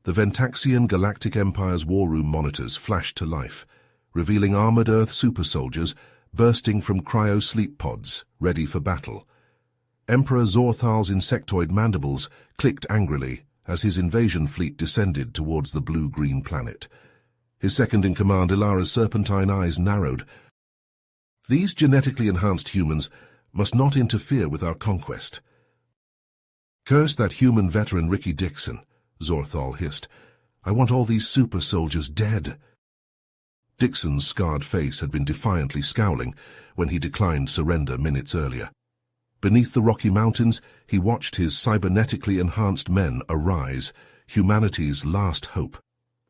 The Ventaxian Galactic Empire's war room monitors flashed to life, revealing armored Earth super soldiers bursting from cryo sleep pods, ready for battle. Emperor Zorthal's insectoid mandibles clicked angrily as his invasion fleet descended towards the blue-green planet. His second-in-command Ilara's serpentine eyes narrowed. These genetically enhanced humans must not interfere with our conquest. Curse that human veteran Ricky Dixon, Zorthal hissed. I want all these super soldiers dead. Dixon's scarred face had been defiantly scowling when he declined surrender minutes earlier. Beneath the Rocky Mountains, he watched his cybernetically enhanced men arise, humanity's last hope.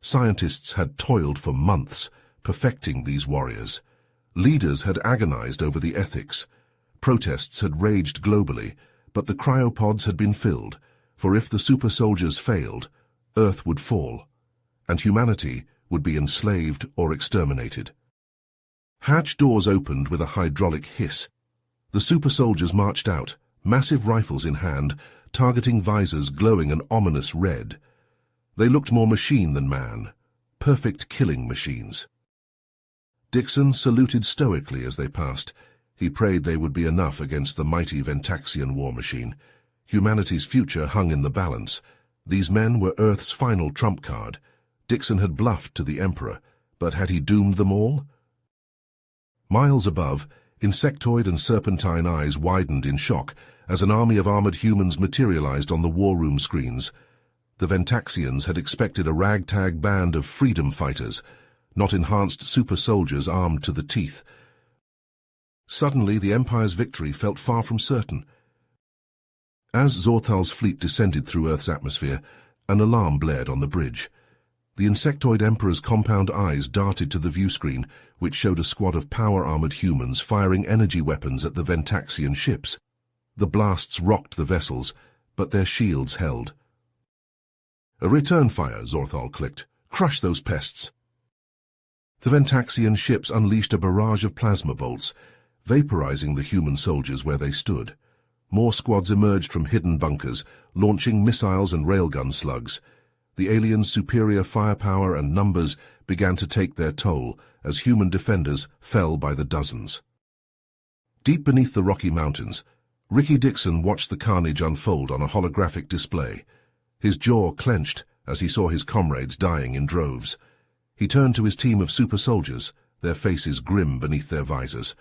Scientists had toiled for months, perfecting these warriors. Leaders had agonized over the ethics. Protests had raged globally, but the cryopods had been filled, for if the super soldiers failed, Earth would fall, and humanity would be enslaved or exterminated. Hatch doors opened with a hydraulic hiss. The super soldiers marched out, massive rifles in hand, targeting visors glowing an ominous red. They looked more machine than man, perfect killing machines. Dixon saluted stoically as they passed. He prayed they would be enough against the mighty Ventaxian war machine. Humanity's future hung in the balance. These men were Earth's final trump card. Dixon had bluffed to the Emperor, but had he doomed them all? Miles above, insectoid and serpentine eyes widened in shock as an army of armored humans materialized on the war room screens. The Ventaxians had expected a ragtag band of freedom fighters, not enhanced super soldiers armed to the teeth. Suddenly, the Empire's victory felt far from certain. As Zorthal's fleet descended through Earth's atmosphere, an alarm blared on the bridge. The insectoid Emperor's compound eyes darted to the viewscreen, which showed a squad of power-armored humans firing energy weapons at the Ventaxian ships. The blasts rocked the vessels, but their shields held. A return fire, Zorthal clicked. Crush those pests. The Ventaxian ships unleashed a barrage of plasma bolts, vaporizing the human soldiers where they stood. More squads emerged from hidden bunkers, launching missiles and railgun slugs. The aliens' superior firepower and numbers began to take their toll as human defenders fell by the dozens. Deep beneath the Rocky Mountains, Ricky Dixon watched the carnage unfold on a holographic display. His jaw clenched as he saw his comrades dying in droves. He turned to his team of super soldiers, their faces grim beneath their visors.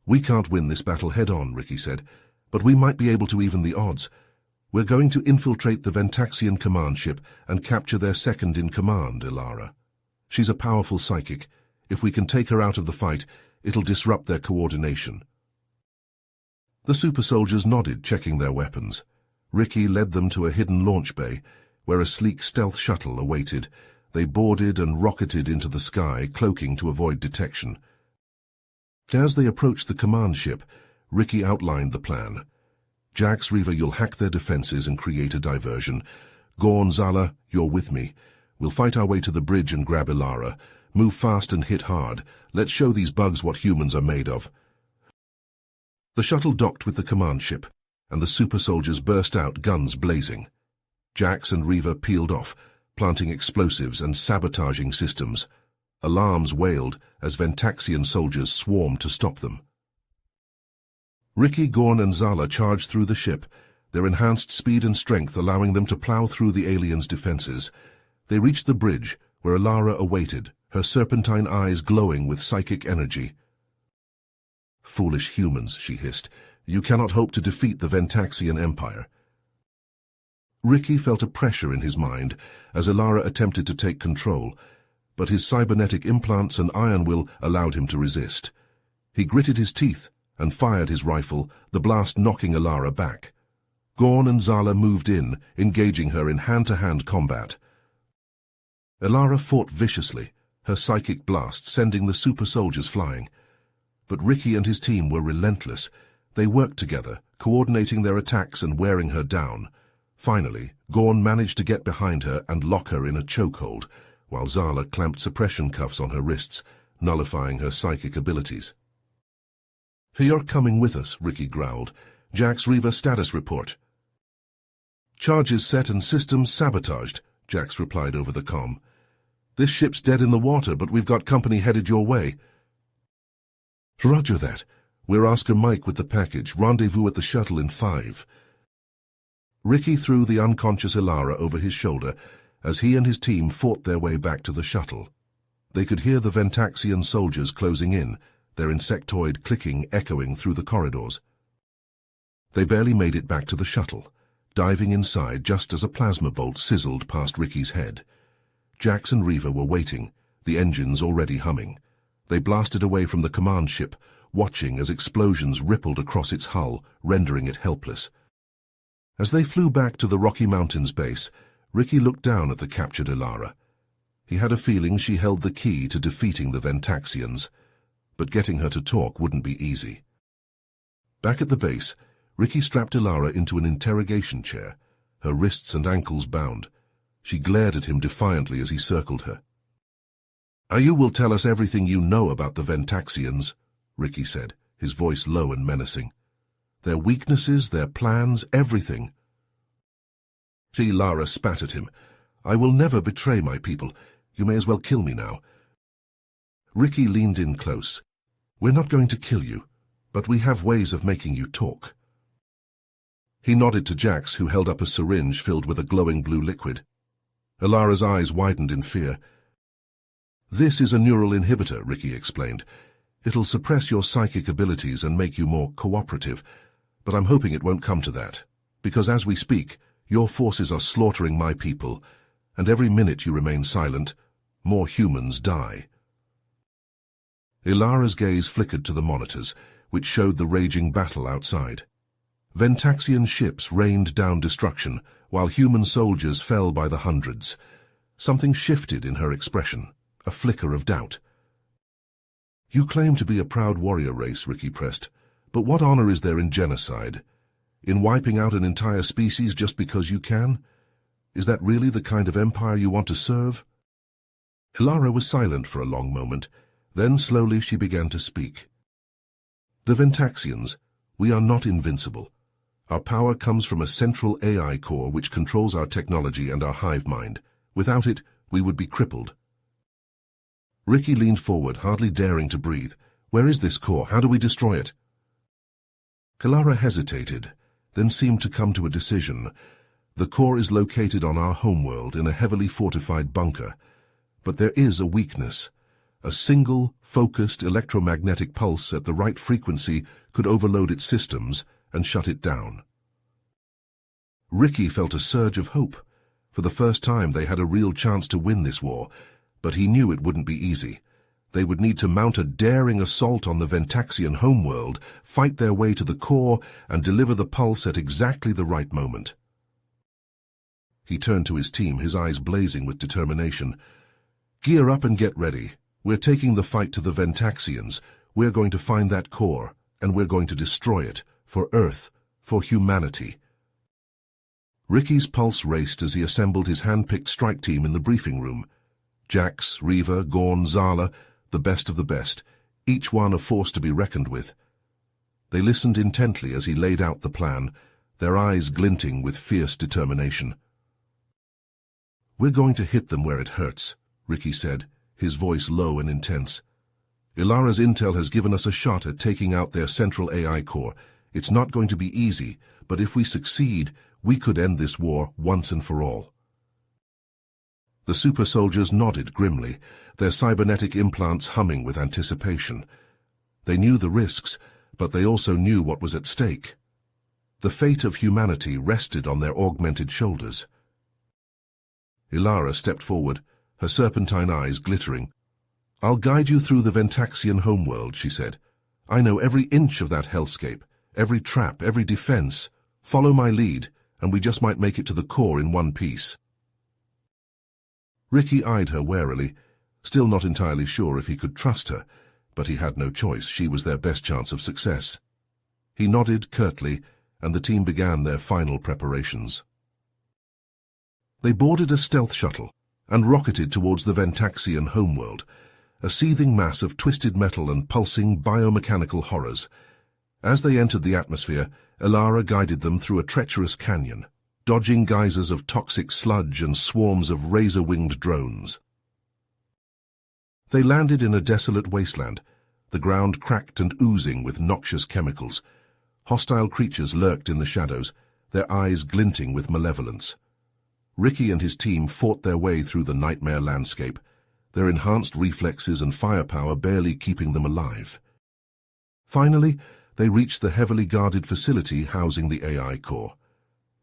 We can't win this battle head-on, Ricky said, but we might be able to even the odds. We're going to infiltrate the Ventaxian command ship and capture their second-in-command, Ilara. She's a powerful psychic. If we can take her out of the fight, it'll disrupt their coordination. The super soldiers nodded, checking their weapons. Ricky led them to a hidden launch bay, where a sleek stealth shuttle awaited. They boarded and rocketed into the sky, cloaking to avoid detection. As they approached the command ship, Ricky outlined the plan. Jax, Reva, you'll hack their defenses and create a diversion. Gorn, Zala, you're with me. We'll fight our way to the bridge and grab Ilara. Move fast and hit hard. Let's show these bugs what humans are made of. The shuttle docked with the command ship, and the super soldiers burst out, guns blazing. Jax and Reva peeled off, planting explosives and sabotaging systems. Alarms wailed as Ventaxian soldiers swarmed to stop them. Ricky, Gorn and Zala charged through the ship, their enhanced speed and strength allowing them to plow through the aliens' defenses. They reached the bridge, where Ilara awaited, her serpentine eyes glowing with psychic energy. Foolish humans, she hissed. You cannot hope to defeat the Ventaxian Empire. Ricky felt a pressure in his mind as Ilara attempted to take control, but his cybernetic implants and iron will allowed him to resist. He gritted his teeth and fired his rifle, the blast knocking Ilara back. Gorn and Zala moved in, engaging her in hand-to-hand combat. Ilara fought viciously, her psychic blast sending the super soldiers flying. But Ricky and his team were relentless. They worked together, coordinating their attacks and wearing her down. Finally, Gorn managed to get behind her and lock her in a chokehold, while Zala clamped suppression cuffs on her wrists, nullifying her psychic abilities. You're coming with us, Ricky growled. Jax, Reva, status report. Charges set and systems sabotaged, Jax replied over the comm. This ship's dead in the water, but we've got company headed your way. Roger that. We're Oscar Mike with the package. Rendezvous at the shuttle in 5. Ricky threw the unconscious Ilara over his shoulder as he and his team fought their way back to the shuttle. They could hear the Ventaxian soldiers closing in, their insectoid clicking echoing through the corridors. They barely made it back to the shuttle, diving inside just as a plasma bolt sizzled past Ricky's head. Jax and Reva were waiting, the engines already humming. They blasted away from the command ship, watching as explosions rippled across its hull, rendering it helpless. As they flew back to the Rocky Mountains base, Ricky looked down at the captured Ilara. He had a feeling she held the key to defeating the Ventaxians, but getting her to talk wouldn't be easy. Back at the base, Ricky strapped Ilara into an interrogation chair, her wrists and ankles bound. She glared at him defiantly as he circled her. You will tell us everything you know about the Ventaxians, Ricky said, his voice low and menacing. Their weaknesses, their plans, everything. Ilara spat at him. I will never betray my people. You may as well kill me now. Ricky leaned in close. We're not going to kill you, but we have ways of making you talk. He nodded to Jax, who held up a syringe filled with a glowing blue liquid. Ilara's eyes widened in fear. This is a neural inhibitor, Ricky explained. It'll suppress your psychic abilities and make you more cooperative, but I'm hoping it won't come to that, because as we speak, your forces are slaughtering my people, and every minute you remain silent, more humans die. Ilara's gaze flickered to the monitors, which showed the raging battle outside. Ventaxian ships rained down destruction, while human soldiers fell by the hundreds. Something shifted in her expression, a flicker of doubt. You claim to be a proud warrior race, Ricky pressed, but what honor is there in genocide? In wiping out an entire species just because you can? Is that really the kind of empire you want to serve? Ilara was silent for a long moment. Then slowly she began to speak. The Ventaxians, we are not invincible. Our power comes from a central AI core which controls our technology and our hive mind. Without it, we would be crippled. Ricky leaned forward, hardly daring to breathe. Where is this core? How do we destroy it? Ilara hesitated, then seemed to come to a decision. The core is located on our homeworld in a heavily fortified bunker. But there is a weakness. A single, focused electromagnetic pulse at the right frequency could overload its systems and shut it down. Ricky felt a surge of hope. For the first time they had a real chance to win this war, but he knew it wouldn't be easy. They would need to mount a daring assault on the Ventaxian homeworld, fight their way to the core, and deliver the pulse at exactly the right moment. He turned to his team, his eyes blazing with determination. Gear up and get ready. We're taking the fight to the Ventaxians. We're going to find that core, and we're going to destroy it, for Earth, for humanity. Ricky's pulse raced as he assembled his hand-picked strike team in the briefing room. Jax, Reva, Gorn, Zala, the best of the best, each one a force to be reckoned with. They listened intently as he laid out the plan, their eyes glinting with fierce determination. We're going to hit them where it hurts, Ricky said, his voice low and intense. Ilara's intel has given us a shot at taking out their central AI core. It's not going to be easy, but if we succeed, we could end this war once and for all. The super soldiers nodded grimly, their cybernetic implants humming with anticipation. They knew the risks, but they also knew what was at stake. The fate of humanity rested on their augmented shoulders. Ilara stepped forward, her serpentine eyes glittering. I'll guide you through the Ventaxian homeworld, she said. I know every inch of that hellscape, every trap, every defense. Follow my lead, and we just might make it to the core in one piece. Ricky eyed her warily, still not entirely sure if he could trust her, but he had no choice. She was their best chance of success. He nodded curtly, and the team began their final preparations. They boarded a stealth shuttle and rocketed towards the Ventaxian homeworld, a seething mass of twisted metal and pulsing biomechanical horrors. As they entered the atmosphere, Ilara guided them through a treacherous canyon. dodging geysers of toxic sludge and swarms of razor-winged drones. They landed in a desolate wasteland, the ground cracked and oozing with noxious chemicals. Hostile creatures lurked in the shadows, their eyes glinting with malevolence. Ricky and his team fought their way through the nightmare landscape, their enhanced reflexes and firepower barely keeping them alive. Finally, they reached the heavily guarded facility housing the AI core.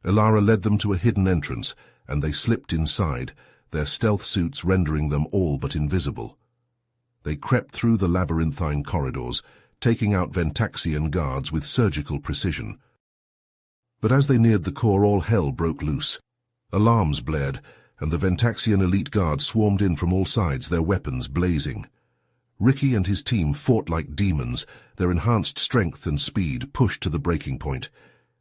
Elara led them to a hidden entrance, and they slipped inside, their stealth suits rendering them all but invisible. They crept through the labyrinthine corridors, taking out Ventaxian guards with surgical precision. But as they neared the core, all hell broke loose. Alarms blared, and the Ventaxian elite guards swarmed in from all sides, their weapons blazing. Ricky and his team fought like demons, their enhanced strength and speed pushed to the breaking point.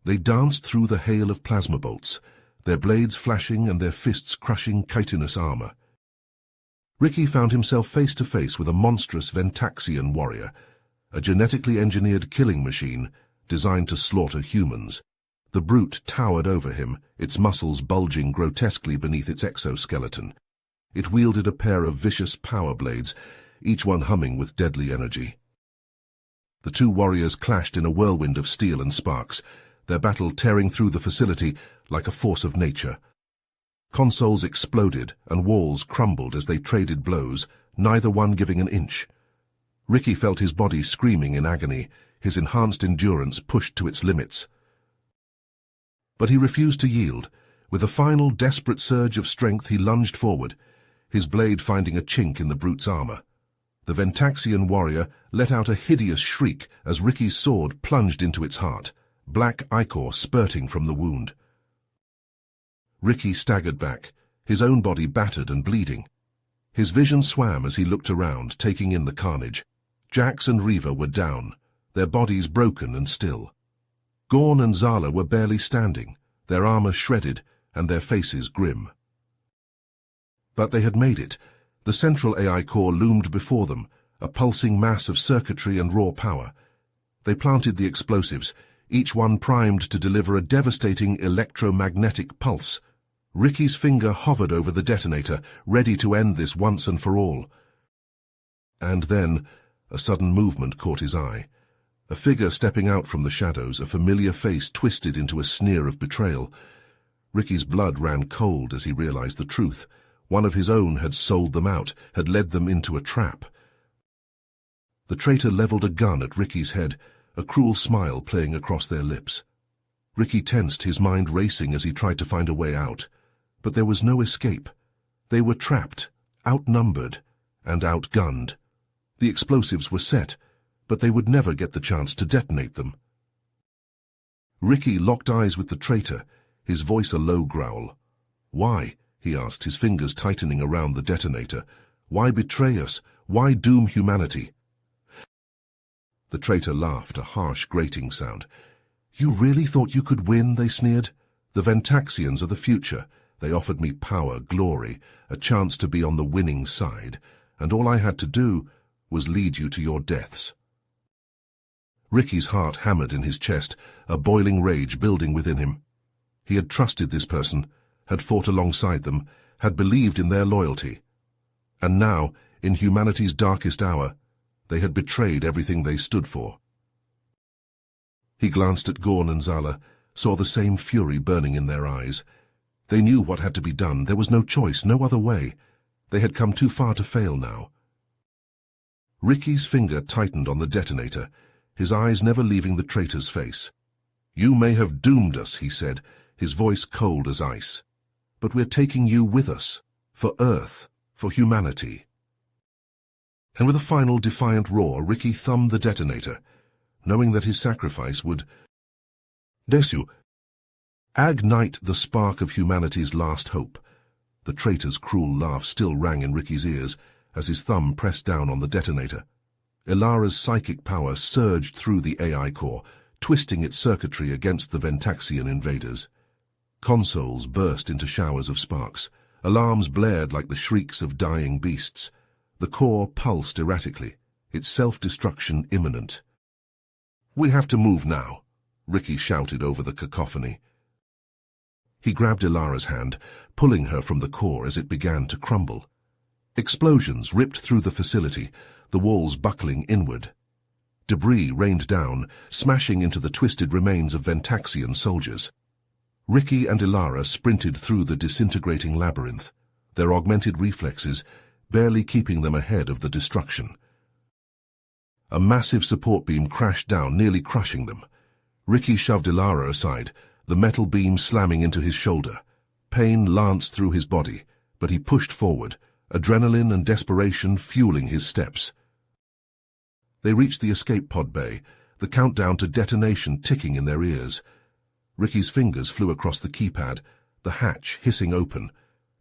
They danced through the hail of plasma bolts, their blades flashing and their fists crushing chitinous armor. Ricky found himself face to face with a monstrous Ventaxian warrior, a genetically engineered killing machine designed to slaughter humans. The brute towered over him, its muscles bulging grotesquely beneath its exoskeleton. It wielded a pair of vicious power blades, each one humming with deadly energy. The two warriors clashed in a whirlwind of steel and sparks, their battle tearing through the facility like a force of nature. Consoles exploded and walls crumbled as they traded blows, neither one giving an inch. Ricky felt his body screaming in agony, his enhanced endurance pushed to its limits. But he refused to yield. With a final desperate surge of strength, he lunged forward, his blade finding a chink in the brute's armor. The Ventaxian warrior let out a hideous shriek as Ricky's sword plunged into its heart, black ichor spurting from the wound. Ricky staggered back, his own body battered and bleeding. His vision swam as he looked around, taking in the carnage. Jax and Reva were down, their bodies broken and still. Gorn and Zala were barely standing, their armor shredded and their faces grim. But they had made it. The central AI core loomed before them, a pulsing mass of circuitry and raw power. They planted the explosives, each one primed to deliver a devastating electromagnetic pulse. Ricky's finger hovered over the detonator, ready to end this once and for all. And then, a sudden movement caught his eye. A figure stepping out from the shadows, a familiar face twisted into a sneer of betrayal. Ricky's blood ran cold as he realized the truth. One of his own had sold them out, had led them into a trap. The traitor leveled a gun at Ricky's head, a cruel smile playing across their lips. Ricky tensed, his mind racing as he tried to find a way out. But there was no escape. They were trapped, outnumbered, and outgunned. The explosives were set, but they would never get the chance to detonate them. Ricky locked eyes with the traitor, his voice a low growl. "Why?" he asked, his fingers tightening around the detonator. "Why betray us? Why doom humanity?" The traitor laughed, a harsh, grating sound. "You really thought you could win?" they sneered. "The Ventaxians are the future. They offered me power, glory, a chance to be on the winning side, and all I had to do was lead you to your deaths." Ricky's heart hammered in his chest, a boiling rage building within him. He had trusted this person, had fought alongside them, had believed in their loyalty. And now, in humanity's darkest hour, they had betrayed everything they stood for. He glanced at Gorn and Zala, saw the same fury burning in their eyes. They knew what had to be done. There was no choice, no other way. They had come too far to fail now. Ricky's finger tightened on the detonator, his eyes never leaving the traitor's face. "You may have doomed us," he said, his voice cold as ice. "But we're taking you with us, for Earth, for humanity." And with a final defiant roar, Ricky thumbed the detonator, knowing that his sacrifice would ignite the spark of humanity's last hope. The traitor's cruel laugh still rang in Ricky's ears as his thumb pressed down on the detonator. Elara's psychic power surged through the AI core, twisting its circuitry against the Ventaxian invaders. Consoles burst into showers of sparks. Alarms blared like the shrieks of dying beasts. The core pulsed erratically, its self-destruction imminent. "We have to move now," Ricky shouted over the cacophony. He grabbed Ilara's hand, pulling her from the core as it began to crumble. Explosions ripped through the facility, the walls buckling inward. Debris rained down, smashing into the twisted remains of Ventaxian soldiers. Ricky and Ilara sprinted through the disintegrating labyrinth, their augmented reflexes barely keeping them ahead of the destruction. A massive support beam crashed down, nearly crushing them. Ricky shoved Ilara aside, the metal beam slamming into his shoulder. Pain lanced through his body, but he pushed forward, adrenaline and desperation fueling his steps. They reached the escape pod bay, the countdown to detonation ticking in their ears. Ricky's fingers flew across the keypad, the hatch hissing open.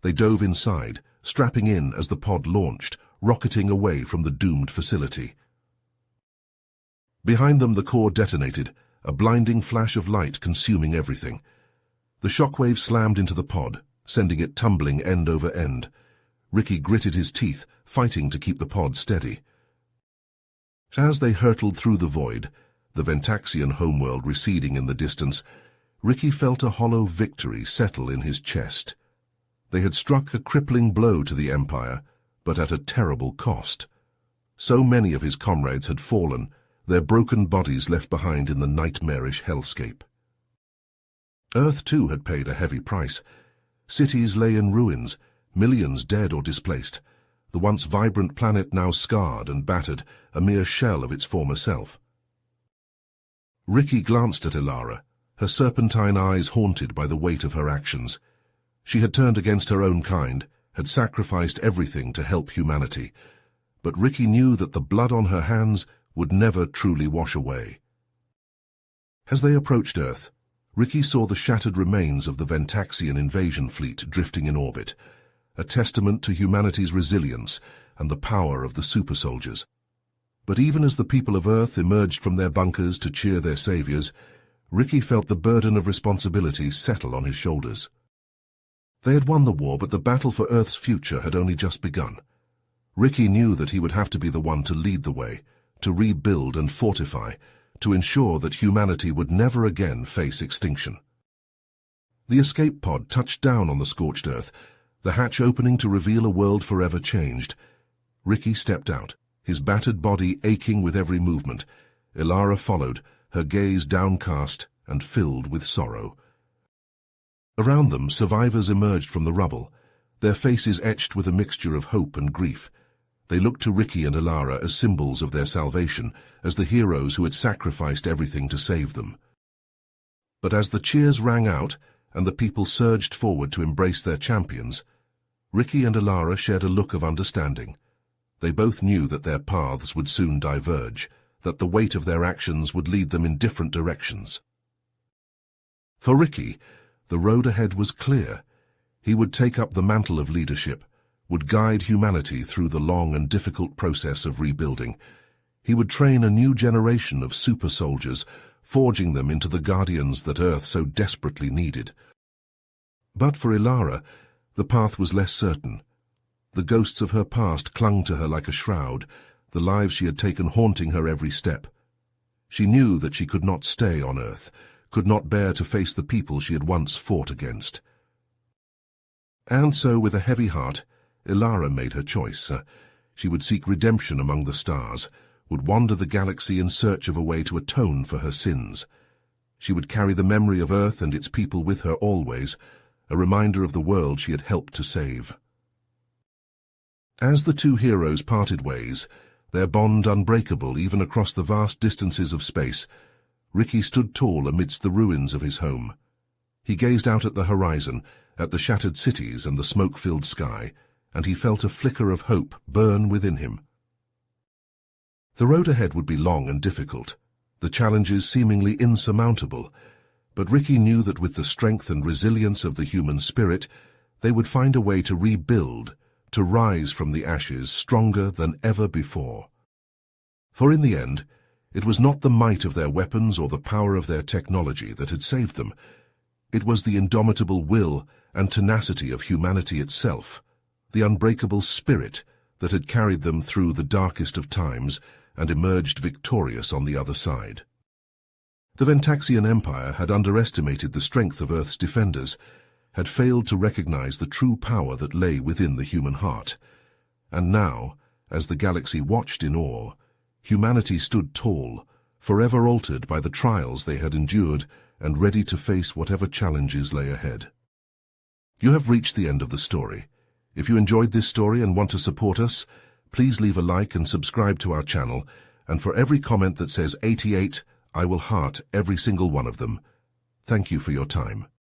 They dove inside, strapping in as the pod launched, rocketing away from the doomed facility. Behind them the core detonated, a blinding flash of light consuming everything. The shockwave slammed into the pod, sending it tumbling end over end. Ricky gritted his teeth, fighting to keep the pod steady. As they hurtled through the void, the Ventaxian homeworld receding in the distance, Ricky felt a hollow victory settle in his chest. They had struck a crippling blow to the Empire, but at a terrible cost. So many of his comrades had fallen, their broken bodies left behind in the nightmarish hellscape. Earth, too, had paid a heavy price. Cities lay in ruins, millions dead or displaced. The once vibrant planet now scarred and battered, a mere shell of its former self. Ricky glanced at Ilara, her serpentine eyes haunted by the weight of her actions. She had turned against her own kind, had sacrificed everything to help humanity. But Ricky knew that the blood on her hands would never truly wash away. As they approached Earth, Ricky saw the shattered remains of the Ventaxian invasion fleet drifting in orbit, a testament to humanity's resilience and the power of the super soldiers. But even as the people of Earth emerged from their bunkers to cheer their saviors, Ricky felt the burden of responsibility settle on his shoulders. They had won the war, but the battle for Earth's future had only just begun. Ricky knew that he would have to be the one to lead the way, to rebuild and fortify, to ensure that humanity would never again face extinction. The escape pod touched down on the scorched Earth, the hatch opening to reveal a world forever changed. Ricky stepped out, his battered body aching with every movement. Ilara followed, her gaze downcast and filled with sorrow. Around them, survivors emerged from the rubble, their faces etched with a mixture of hope and grief. They looked to Ricky and Ilara as symbols of their salvation, as the heroes who had sacrificed everything to save them. But as the cheers rang out and the people surged forward to embrace their champions, Ricky and Ilara shared a look of understanding. They both knew that their paths would soon diverge, that the weight of their actions would lead them in different directions. For Ricky, the road ahead was clear. He would take up the mantle of leadership, would guide humanity through the long and difficult process of rebuilding. He would train a new generation of super soldiers, forging them into the guardians that Earth so desperately needed. But for Ilara, the path was less certain. The ghosts of her past clung to her like a shroud, the lives she had taken haunting her every step. She knew that she could not stay on Earth, could not bear to face the people she had once fought against. And so, with a heavy heart, Ilara made her choice. She would seek redemption among the stars, would wander the galaxy in search of a way to atone for her sins. She would carry the memory of Earth and its people with her always, a reminder of the world she had helped to save. As the two heroes parted ways, their bond unbreakable even across the vast distances of space, Ricky stood tall amidst the ruins of his home. He gazed out at the horizon, at the shattered cities and the smoke-filled sky, and he felt a flicker of hope burn within him. The road ahead would be long and difficult, the challenges seemingly insurmountable, but Ricky knew that with the strength and resilience of the human spirit, they would find a way to rebuild, to rise from the ashes stronger than ever before. For in the end, it was not the might of their weapons or the power of their technology that had saved them. It was the indomitable will and tenacity of humanity itself, the unbreakable spirit that had carried them through the darkest of times and emerged victorious on the other side. The Ventaxian Empire had underestimated the strength of Earth's defenders. had failed to recognize the true power that lay within the human heart. And now, as the galaxy watched in awe, humanity stood tall, forever altered by the trials they had endured and ready to face whatever challenges lay ahead. You have reached the end of the story. If you enjoyed this story and want to support us, please leave a like and subscribe to our channel, and for every comment that says 88, I will heart every single one of them. Thank you for your time.